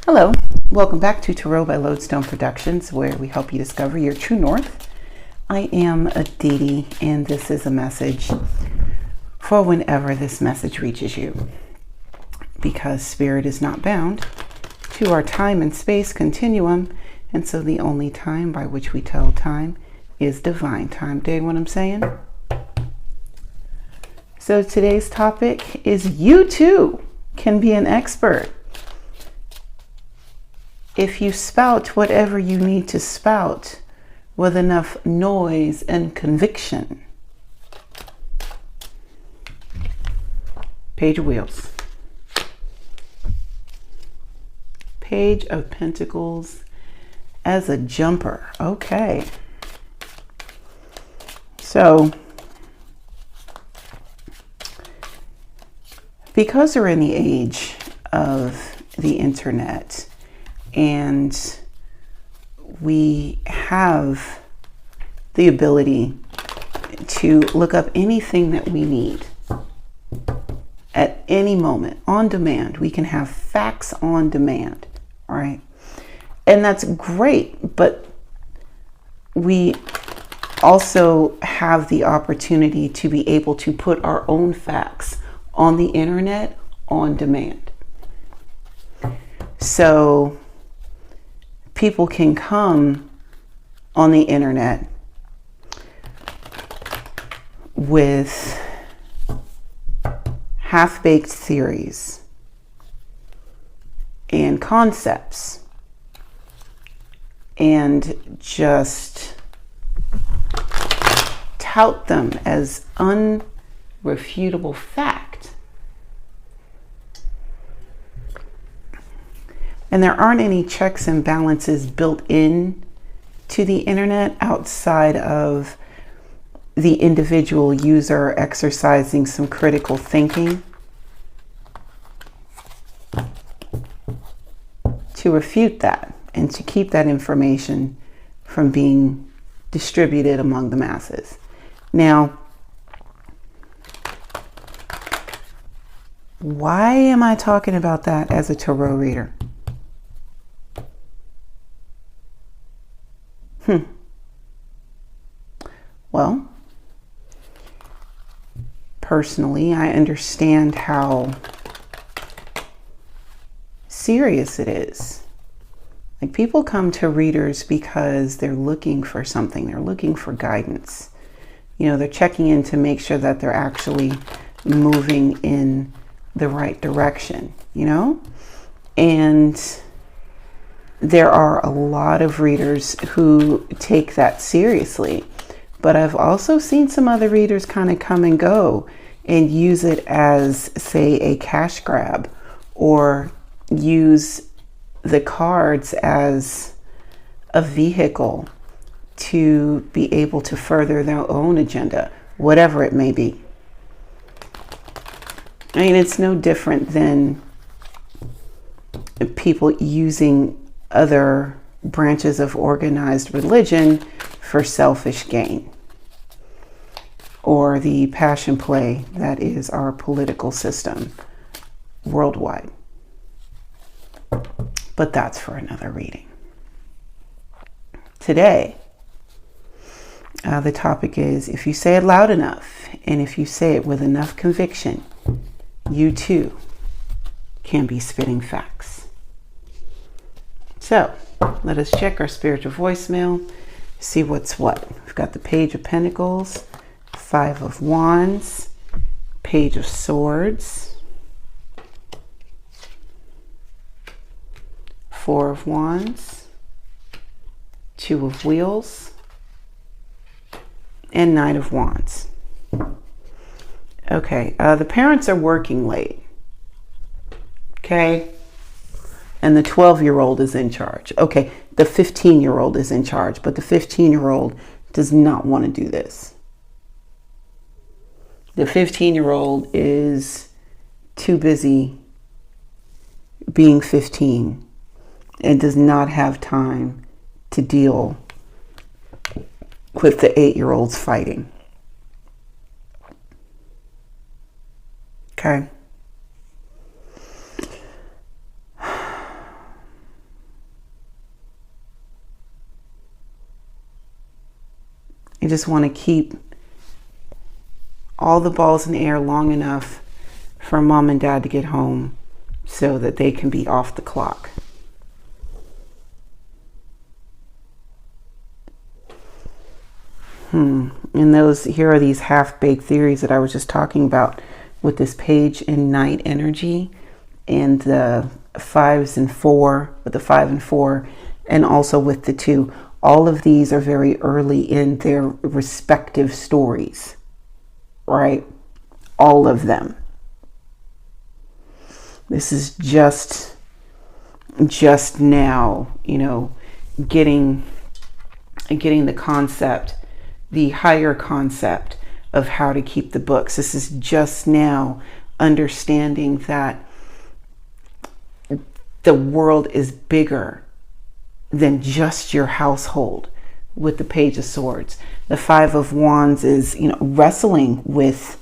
Hello, welcome back to Tarot by Lodestone Productions, where we help you discover your true north. I am Aditi, and this is a message for whenever this message reaches you, because Spirit is not bound to our time and space continuum, and so the only time by which we tell time is divine time. Dig what I'm saying? So today's topic is you too can be an expert if you spout whatever you need to spout with enough noise and conviction. Page of Wheels. Page of Pentacles as a jumper. Okay. So, because we're in the age of the internet, and we have the ability to look up anything that we need at any moment on demand. We can have facts on demand, all right? And that's great, but we also have the opportunity to be able to put our own facts on the internet on demand. So people can come on the internet with half-baked theories and concepts and just tout them as unrefutable fact. And there aren't any checks and balances built in to the internet outside of the individual user exercising some critical thinking to refute that and to keep that information from being distributed among the masses. Now, why am I talking about that as a tarot reader? Well, personally, I understand how serious it is. Like, people come to readers because they're looking for something. They're looking for guidance. You know, they're checking in to make sure that they're actually moving in the right direction, you know? And there are a lot of readers who take that seriously. But I've also seen some other readers kind of come and go and use it as, say, a cash grab, or use the cards as a vehicle to be able to further their own agenda, whatever it may be. I mean, it's no different than people using other branches of organized religion for selfish gain, or the passion play that is our political system worldwide. But that's for another reading. Today, the topic is, if you say it loud enough, and if you say it with enough conviction, you too can be spitting facts. So, let us check our spiritual voicemail, see what's what. We've got the Page of Pentacles, Five of Wands, Page of Swords, Four of Wands, Two of Wheels, and Knight of Wands. Okay, the parents are working late. Okay, and the 12-year-old is in charge. Okay, the 15-year-old is in charge, but the 15-year-old does not want to do this. The 15-year-old is too busy being 15 and does not have time to deal with the 8-year-olds fighting. Okay. You just want to keep all the balls in the air long enough for mom and dad to get home so that they can be off the clock. And here are these half-baked theories that I was just talking about with this page in night energy and the 5s and 4, with the 5 and 4, and also with the 2. All of these are very early in their respective stories, right? All of them. This is just now, getting the concept, the higher concept of how to keep the books. This is just now understanding that the world is bigger than just your household with the Page of Swords. The 5 of Wands is, wrestling with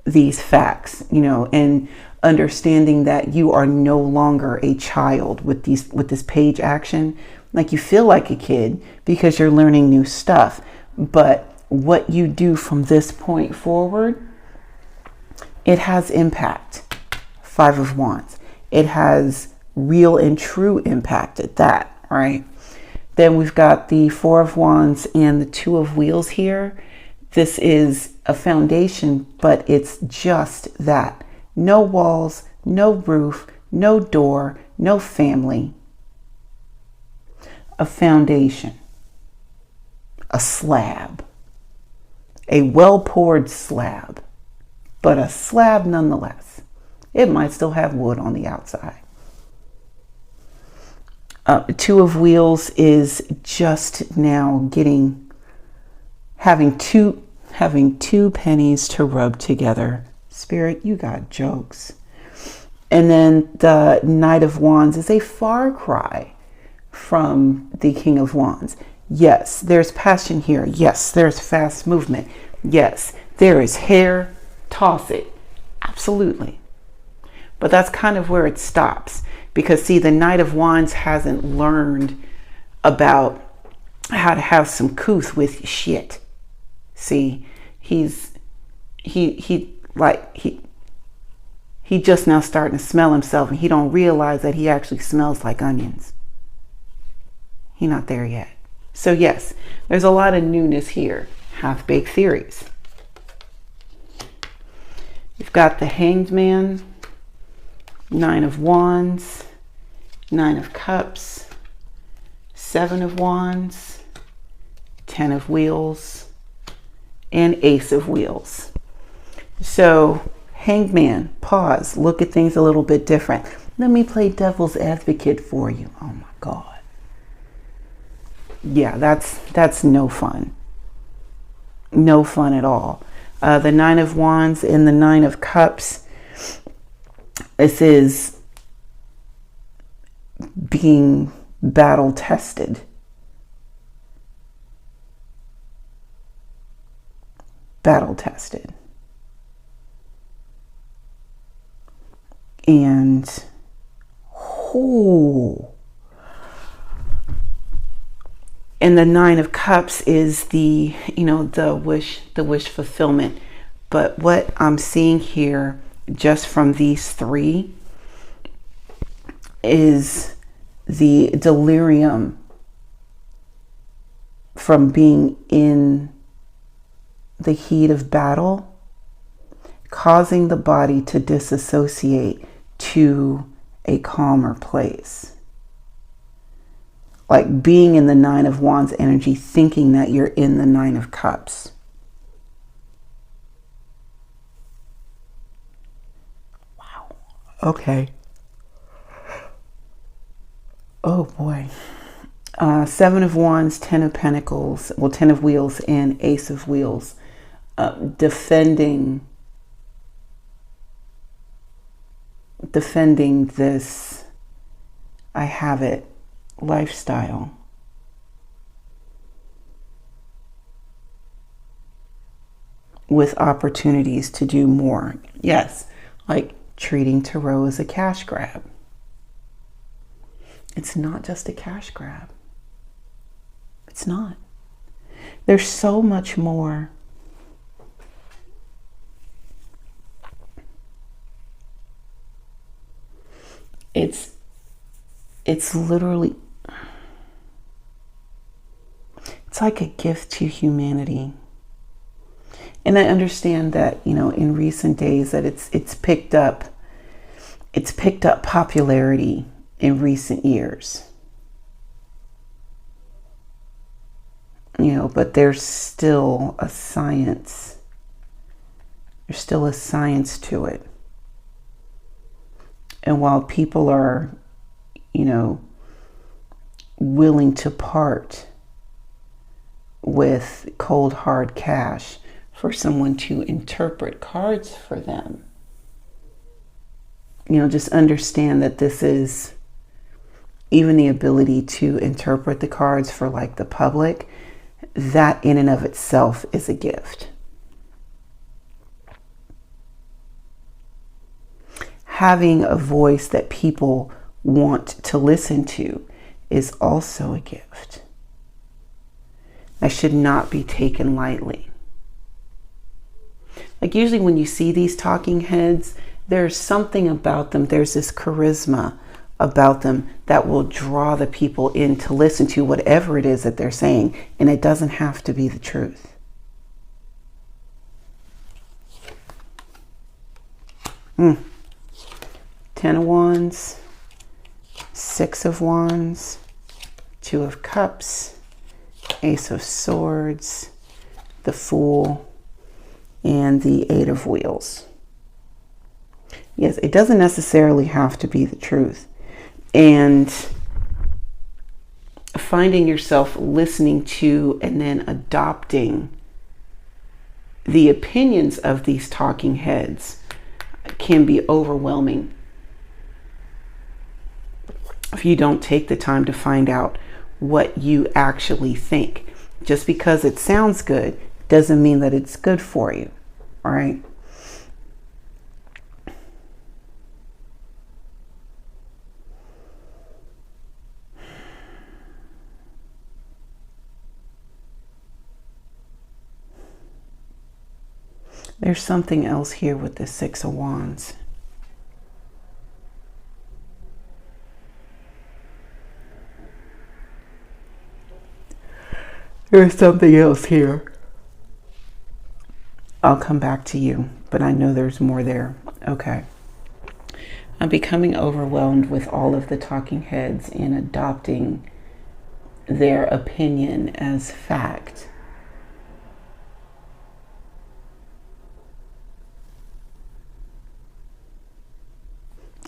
these facts, and understanding that you are no longer a child with this page action. Like, you feel like a kid because you're learning new stuff, but what you do from this point forward, it has impact. 5 of Wands. It has real and true impact at that, right? Then we've got the 4 of Wands and the 2 of Wheels here. This is a foundation, but it's just that. No walls, no roof, no door, no family. A foundation. A slab. A well-poured slab, but a slab nonetheless. It might still have wood on the outside. 2 of Wheels is just now having two pennies to rub together. Spirit, you got jokes. And then the Knight of Wands is a far cry from the King of Wands. Yes, there's passion here. Yes, there's fast movement. Yes, there is hair. Toss it. Absolutely. But that's kind of where it stops. Because, see, the Knight of Wands hasn't learned about how to have some couth with shit. See, he's just now starting to smell himself, and he don't realize that he actually smells like onions. He's not there yet. So yes, there's a lot of newness here. Half-baked theories. You've got the Hanged Man, 9 of Wands, 9 of Cups, 7 of Wands, 10 of Wheels, and Ace of Wheels. So, Hanged Man, pause, look at things a little bit different. Let me play devil's advocate for you. Oh my God. Yeah, that's no fun. No fun at all. The 9 of Wands and the 9 of Cups. This is being battle tested. Battle tested. And and the 9 of Cups is the wish fulfillment. But what I'm seeing here, just from these 3, is the delirium from being in the heat of battle, causing the body to disassociate to a calmer place. Like being in the 9 of Wands energy, thinking that you're in the 9 of Cups. Wow. Okay. Oh boy. 7 of Wands, 10 of Pentacles, 10 of Wheels and Ace of Wheels. Defending this I have it lifestyle. With opportunities to do more. Yes, like treating tarot as a cash grab. It's not just a cash grab. It's not. There's so much more. It's literally, it's like a gift to humanity. And I understand that, in recent days that it's picked up popularity in recent years. But there's still a science. There's still a science to it. And while people are, willing to part with cold hard cash for someone to interpret cards for them, just understand that this is, even the ability to interpret the cards for like the public, that in and of itself is a gift. Having a voice that people want to listen to is also a gift. That should not be taken lightly. Like usually when you see these talking heads, there's something about them. There's this charisma about them that will draw the people in to listen to whatever it is that they're saying. And it doesn't have to be the truth. Ten of Wands, Six of Wands, Two of Cups, Ace of Swords, the Fool, and the Eight of Wheels. Yes, it doesn't necessarily have to be the truth. And finding yourself listening to and then adopting the opinions of these talking heads can be overwhelming if you don't take the time to find out what you actually think. Just because it sounds good doesn't mean that it's good for you, all right? There's something else here with the Six of Wands. There's something else here. I'll come back to you, but I know there's more there. Okay. I'm becoming overwhelmed with all of the talking heads and adopting their opinion as fact.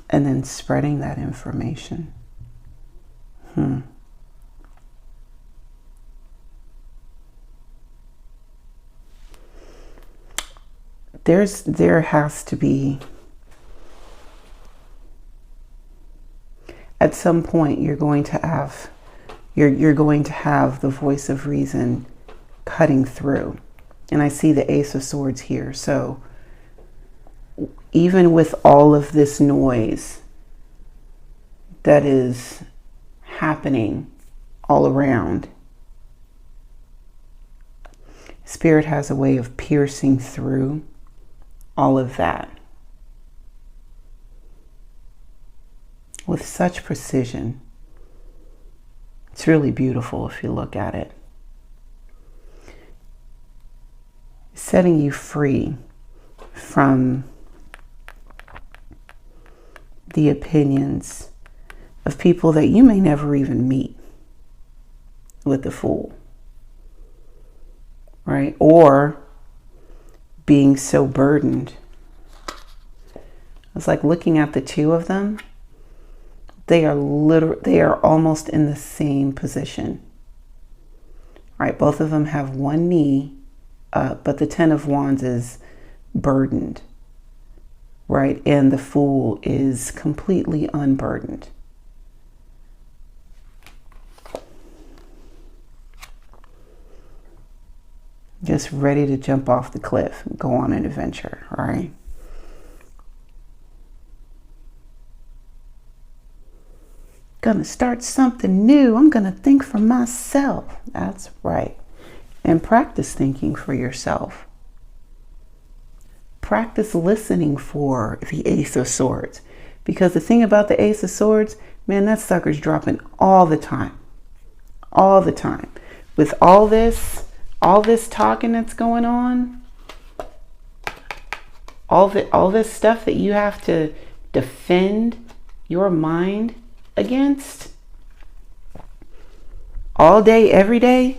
And then spreading that information. There has to be, at some point you're going to have the voice of reason cutting through. And I see the Ace of Swords here. So even with all of this noise that is happening all around, Spirit has a way of piercing through all of that with such precision. It's really beautiful if you look at it. Setting you free from the opinions of people that you may never even meet with the Fool, right? Or being so burdened. It's like looking at the two of them. They are almost in the same position. Right? Both of them have one knee up, but the Ten of Wands is burdened. Right? And the Fool is completely unburdened. Just ready to jump off the cliff and go on an adventure, right? Gonna start something new. I'm gonna think for myself. That's right. and practice thinking for yourself. Practice listening for the Ace of Swords. Because the thing about the Ace of Swords, man, that sucker's dropping all the time. All the time. With all this talking that's going on, all this stuff that you have to defend your mind against all day, every day.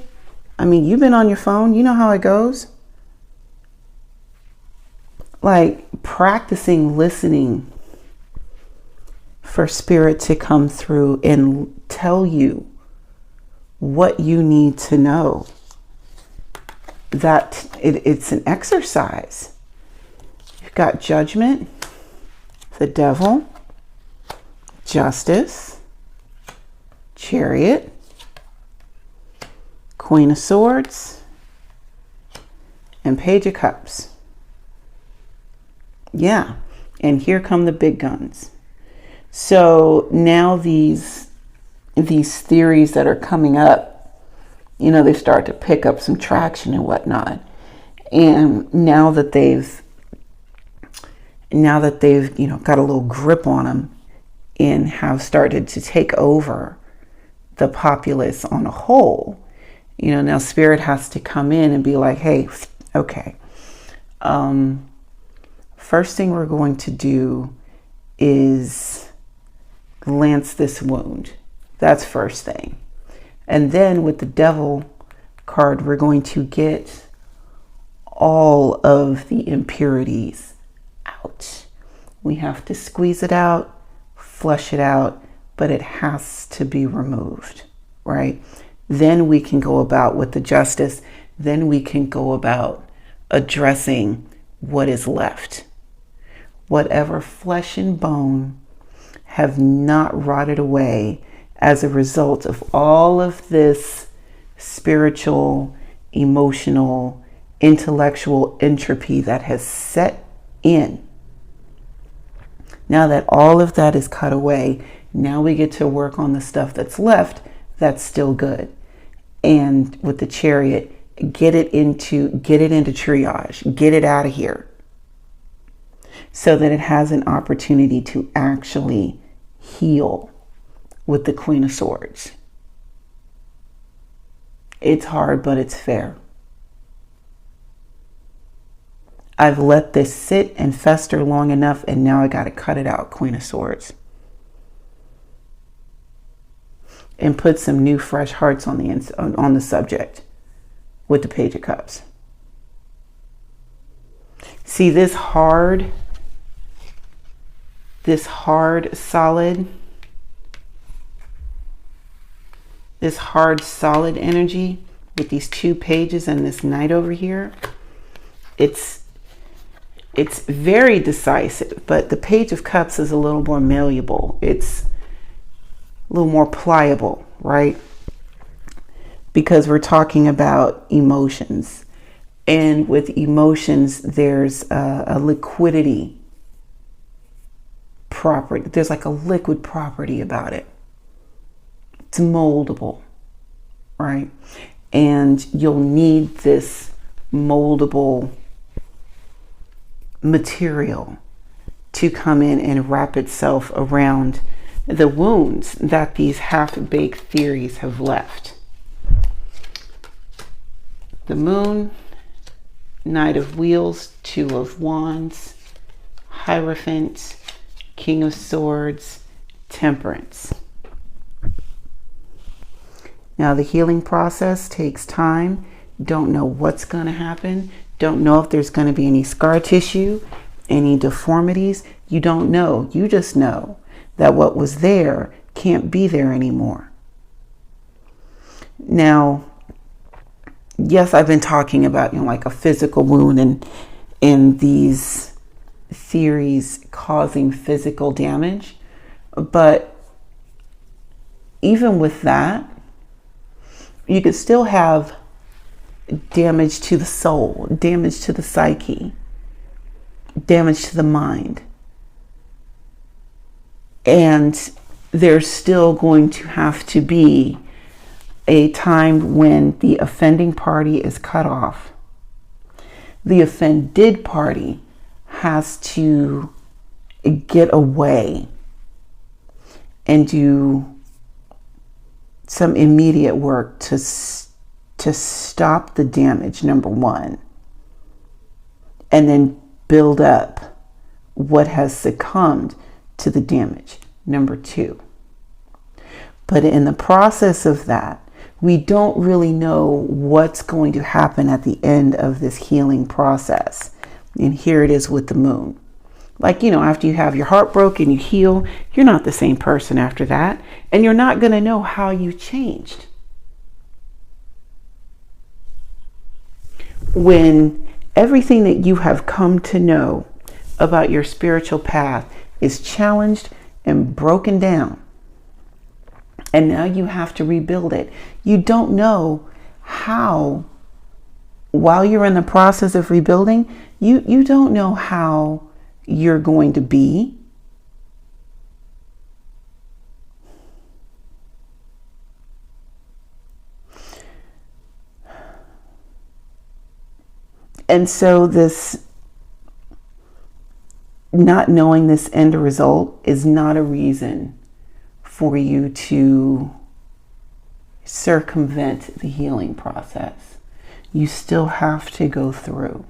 I mean, you've been on your phone. You know how it goes. Like, practicing listening for spirit to come through and tell you what you need to know. That it's an exercise. You've got Judgment, the Devil, Justice, Chariot, Queen of Swords, and Page of Cups. Yeah, and here come the big guns. So now these theories that are coming up, you know, they start to pick up some traction and whatnot. And now that they've you know, got a little grip on them and have started to take over the populace on a whole, you know, now spirit has to come in and be like, hey, okay, first thing we're going to do is lance this wound. That's first thing. And then with the Devil card, we're going to get all of the impurities out. We have to squeeze it out, flush it out, but it has to be removed, right? Then we can go about with the Justice. Then we can go about addressing what is left. Whatever flesh and bone have not rotted away as a result of all of this spiritual, emotional, intellectual entropy that has set in. Now that all of that is cut away, now we get to work on the stuff that's left that's still good. And with the Chariot, get it into triage, get it out of here, so that it has an opportunity to actually heal with the Queen of Swords. It's hard, but it's fair. I've let this sit and fester long enough, and now I got to cut it out, Queen of Swords. And put some new, fresh hearts on the subject with the Page of Cups. See, this hard, solid energy with these two pages and this Knight over here, it's very decisive, but the Page of Cups is a little more malleable. It's a little more pliable, right? Because we're talking about emotions. And with emotions, there's a liquidity property. There's like a liquid property about it. It's moldable, right? And you'll need this moldable material to come in and wrap itself around the wounds that these half-baked theories have left. The Moon, Knight of Wheels, Two of Wands, Hierophant, King of Swords, Temperance. Now the healing process takes time. Don't know what's going to happen. Don't know if there's going to be any scar tissue, any deformities. You don't know. You just know that what was there can't be there anymore. Now, yes, I've been talking about, like a physical wound and these theories causing physical damage. But even with that, you could still have damage to the soul, damage to the psyche, damage to the mind. And there's still going to have to be a time when the offending party is cut off. The offended party has to get away and do some immediate work to stop the damage, number one, and then build up what has succumbed to the damage, number two. But in the process of that, we don't really know what's going to happen at the end of this healing process. And here it is with the moon. Like, after you have your heart broken, you heal, you're not the same person after that. And you're not going to know how you changed. When everything that you have come to know about your spiritual path is challenged and broken down, and now you have to rebuild it, you don't know how, while you're in the process of rebuilding, you don't know how you're going to be. And so this not knowing this end result is not a reason for you to circumvent the healing process. You still have to go through.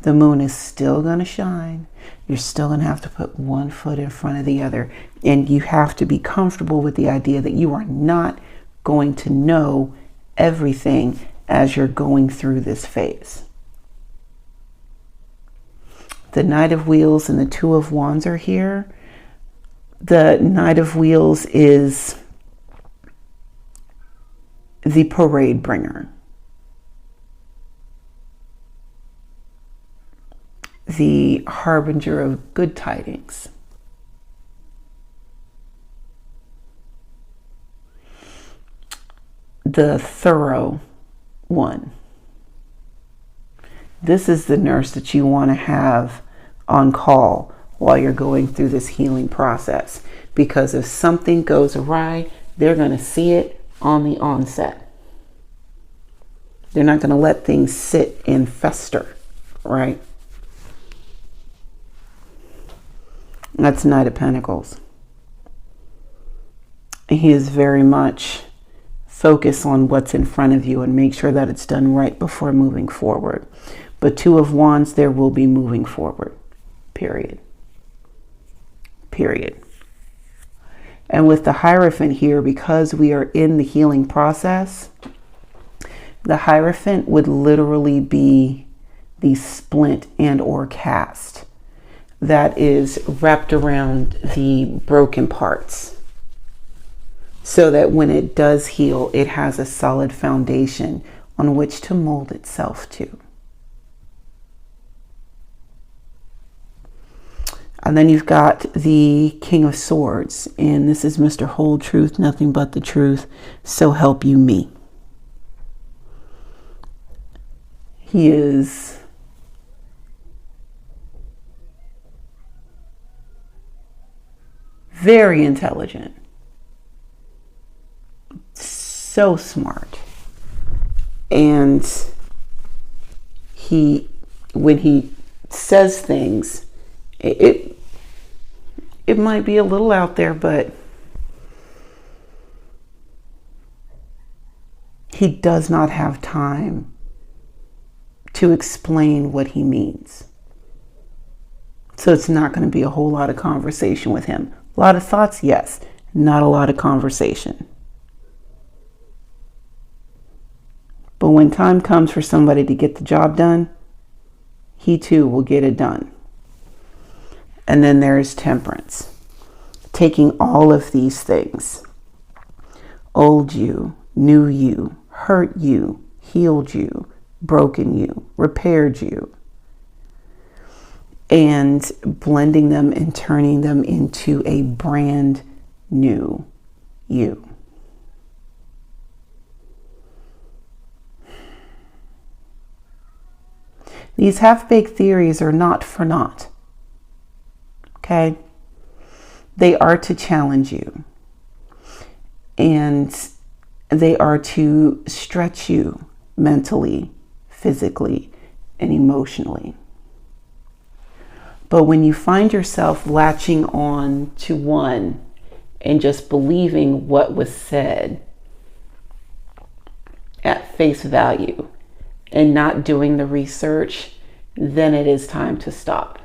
The moon is still going to shine. You're still going to have to put one foot in front of the other. And you have to be comfortable with the idea that you are not going to know everything as you're going through this phase. The Knight of Wheels and the Two of Wands are here. The Knight of Wheels is the parade bringer, the harbinger of good tidings. The thorough one. This is the nurse that you want to have on call while you're going through this healing process. Because if something goes awry, they're going to see it on the onset. They're not going to let things sit and fester, right? That's Knight of Pentacles. He is very much focused on what's in front of you and make sure that it's done right before moving forward. But Two of Wands, there will be moving forward. Period. Period. And with the Hierophant here, because we are in the healing process, the Hierophant would literally be the splint and or cast that is wrapped around the broken parts, so that when it does heal, it has a solid foundation on which to mold itself to. And then you've got the King of Swords, and this is Mr. Whole Truth, nothing but the truth, so help you me. He is very intelligent, so smart, and when he says things, it might be a little out there, but he does not have time to explain what he means. So it's not going to be a whole lot of conversation with him. A lot of thoughts, yes. Not a lot of conversation. But when time comes for somebody to get the job done, he too will get it done. And then there's Temperance, taking all of these things. Old you, new you, hurt you, healed you, broken you, repaired you, and blending them and turning them into a brand new you. These half-baked theories are not for naught. Okay? They are to challenge you. And They are to stretch you mentally, physically, and emotionally. But when you find yourself latching on to one and just believing what was said at face value and not doing the research, then it is time to stop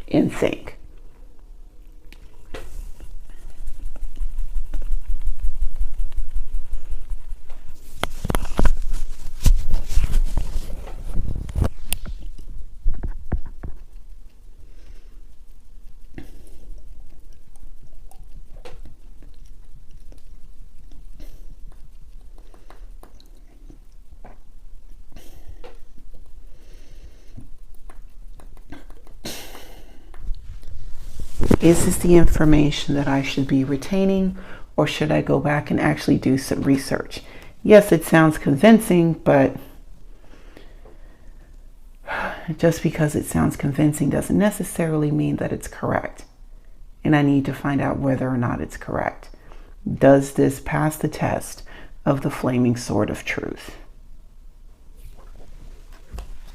and think. Is this the information that I should be retaining, or should I go back and actually do some research? Yes, it sounds convincing, but just because it sounds convincing doesn't necessarily mean that it's correct. And I need to find out whether or not it's correct. Does this pass the test of the flaming sword of truth?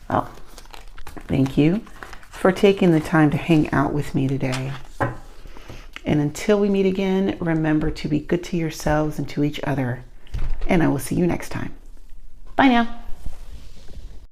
Well, thank you for taking the time to hang out with me today. And until we meet again, remember to be good to yourselves and to each other. And I will see you next time. Bye now.